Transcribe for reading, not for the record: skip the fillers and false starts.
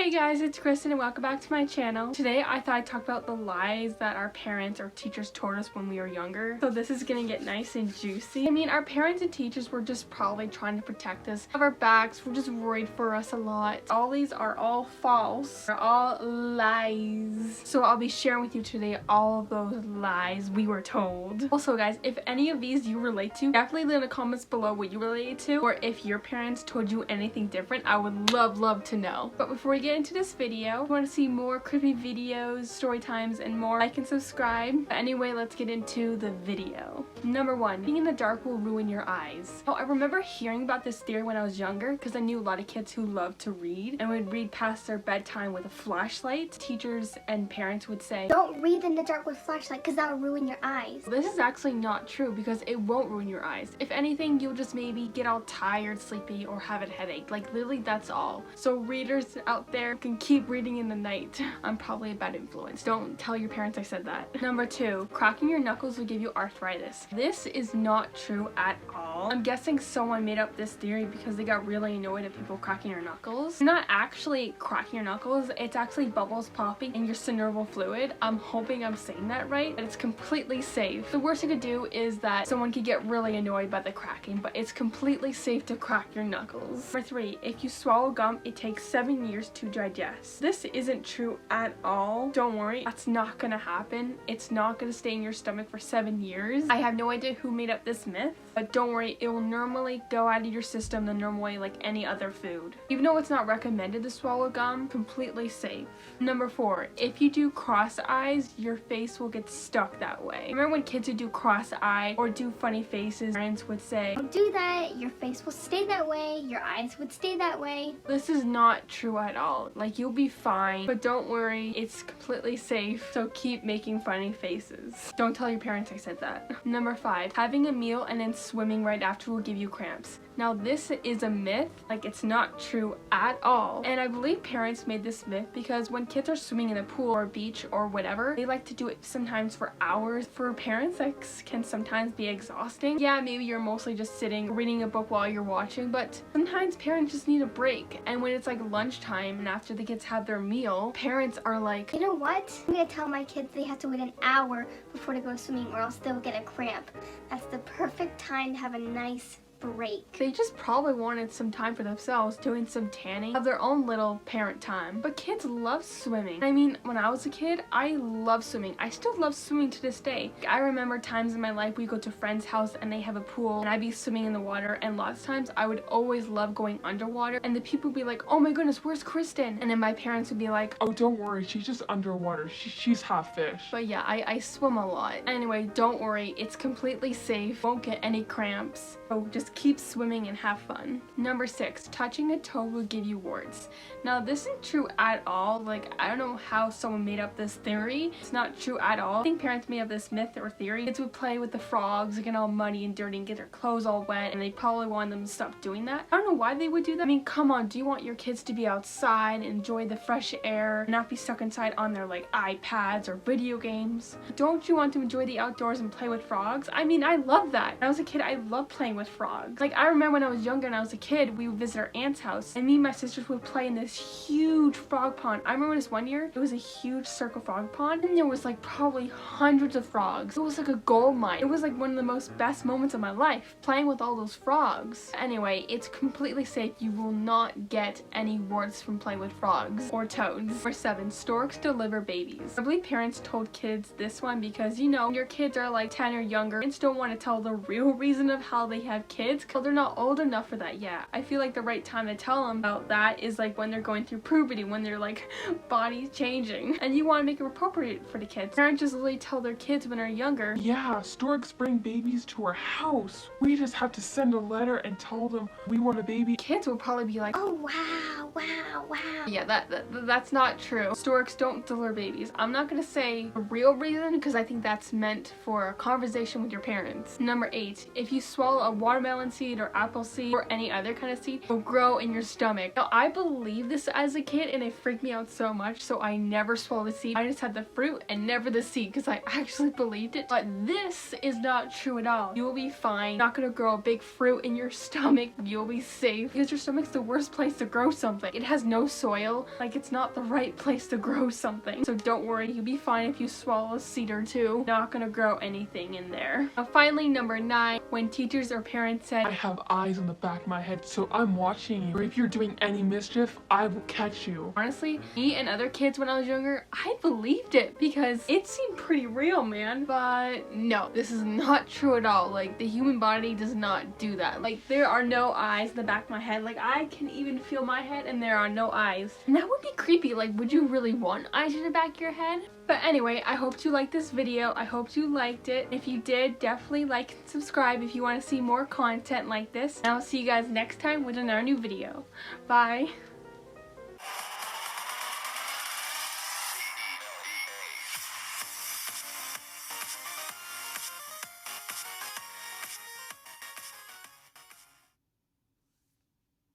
Hey guys, it's Kristen and welcome back to my channel. Today I thought I'd talk about the lies that our parents or teachers told us when we were younger. So this is gonna get nice and juicy. I mean, our parents and teachers were just probably trying to protect us, have our backs, were just worried for us a lot. All these are all false. They're all lies. So I'll be sharing with you today all of those lies we were told. Also guys, if any of these you relate to, definitely leave in the comments below what you related to, or if your parents told you anything different. I would love to know. But before we get into this video, if you want to see more creepy videos, story times, and more, like and subscribe. But anyway, let's get into the video. Number 1, being in the dark will ruin your eyes. Oh, I remember hearing about this theory when I was younger because I knew a lot of kids who loved to read and would read past their bedtime with a flashlight. Teachers and parents would say, "Don't read in the dark with a flashlight because that'll ruin your eyes." This is actually not true because it won't ruin your eyes. If anything, you'll just maybe get all tired, sleepy, or have a headache. Like literally that's all. So readers out there can keep reading in the night. I'm probably a bad influence. Don't tell your parents I said that. Number 2, cracking your knuckles will give you arthritis. This is not true at all. I'm guessing someone made up this theory because they got really annoyed at people cracking their knuckles. You're not actually cracking your knuckles, it's actually bubbles popping in your synovial fluid. I'm hoping I'm saying that right, but it's completely safe. The worst you could do is that someone could get really annoyed by the cracking, but it's completely safe to crack your knuckles. Number 3, if you swallow gum, it takes 7 years to digest. This isn't true at all. Don't worry, that's not gonna happen. It's not gonna stay in your stomach for 7 years. I have no idea who made up this myth, but don't worry, it will normally go out of your system the normal way like any other food. Even though it's not recommended to swallow gum, completely safe. Number 4, if you do cross eyes, your face will get stuck that way. Remember when kids would do cross eye or do funny faces, parents would say, "Don't do that, your face will stay that way, your eyes would stay that way." This is not true at all. Like, you'll be fine, but don't worry, it's completely safe, so keep making funny faces. Don't tell your parents I said that. Number 5, having a meal and then swimming right after will give you cramps. Now this is a myth, like it's not true at all. And I believe parents made this myth because when kids are swimming in a pool or beach or whatever, they like to do it sometimes for hours. For parents, that can sometimes be exhausting. Yeah, maybe you're mostly just sitting reading a book while you're watching, but sometimes parents just need a break. And when it's like lunchtime and after the kids have their meal, parents are like, "You know what? I'm gonna tell my kids they have to wait an hour before they go swimming or else they'll get a cramp." That's the perfect time to have a nice break. They just probably wanted some time for themselves, doing some tanning, have their own little parent time. But kids love swimming. I mean, when I was a kid, I loved swimming. I still love swimming to this day. I remember times in my life we go to a friend's house and they have a pool and I'd be swimming in the water, and lots of times I would always love going underwater and the people would be like, "Oh my goodness, where's Kristen?" And then my parents would be like, "Oh, don't worry, she's just underwater. She's half fish." But yeah, I swim a lot. Anyway, don't worry, it's completely safe. Won't get any cramps. So just keep swimming and have fun. Number 6, touching a toe will give you warts. Now this isn't true at all. Like, I don't know how someone made up this theory. It's not true at all. I think parents made up this myth or theory. Kids would play with the frogs, get all muddy and dirty and get their clothes all wet, and they probably wanted them to stop doing that. I don't know why they would do that. I mean, come on, do you want your kids to be outside and enjoy the fresh air and not be stuck inside on their like iPads or video games? Don't you want to enjoy the outdoors and play with frogs? I mean, I love that. When I was a kid, I loved playing with frogs. Like, I remember when I was younger and I was a kid, we would visit our aunt's house and me and my sisters would play in this huge frog pond. I remember this one year, it was a huge circle frog pond and there was like probably hundreds of frogs. It was like a gold mine. It was like one of the most best moments of my life, playing with all those frogs. Anyway, it's completely safe. You will not get any warts from playing with frogs or toads. Number 7, storks deliver babies. I believe parents told kids this one because, you know, your kids are like 10 or younger and don't want to tell the real reason of how they have kids because they're not old enough for that yet. I feel like the right time to tell them about that is like when they're going through puberty, when their like body's changing, and you want to make it appropriate for the kids. Parents just literally tell their kids when they're younger, "Yeah, storks bring babies to our house. We just have to send a letter and tell them we want a baby." Kids will probably be like, "Oh wow, wow, wow." Yeah, that's not true. Storks don't deliver babies. I'm not gonna say the real reason because I think that's meant for a conversation with your parents. Number 8, if you swallow a watermelon seed or apple seed or any other kind of seed, it will grow in your stomach. Now I believed this as a kid and it freaked me out so much, so I never swallowed the seed. I just had the fruit and never the seed because I actually believed it. But this is not true at all. You will be fine. Not gonna grow a big fruit in your stomach. You'll be safe because your stomach's the worst place to grow something. something. It has no soil. Like, it's not the right place to grow something. So don't worry, you'll be fine if you swallow a seed or two. Not gonna grow anything in there. Now finally, number 9, when teachers or parents said, I have eyes on the back of my head, so I'm watching you. Or if you're doing any mischief, I will catch you. honestly, me and other kids when I was younger, I believed it because it seemed pretty real, man. But no, this is not true at all. Like, the human body does not do that. Like, there are no eyes in the back of my head. Like, I can even feel my head and there are no eyes. And that would be creepy. Like, would you really want eyes in the back of your head? But anyway, I hope you liked this video. I hope you liked it. If you did, definitely like and subscribe if you want to see more content like this. And I'll see you guys next time with another new video. Bye!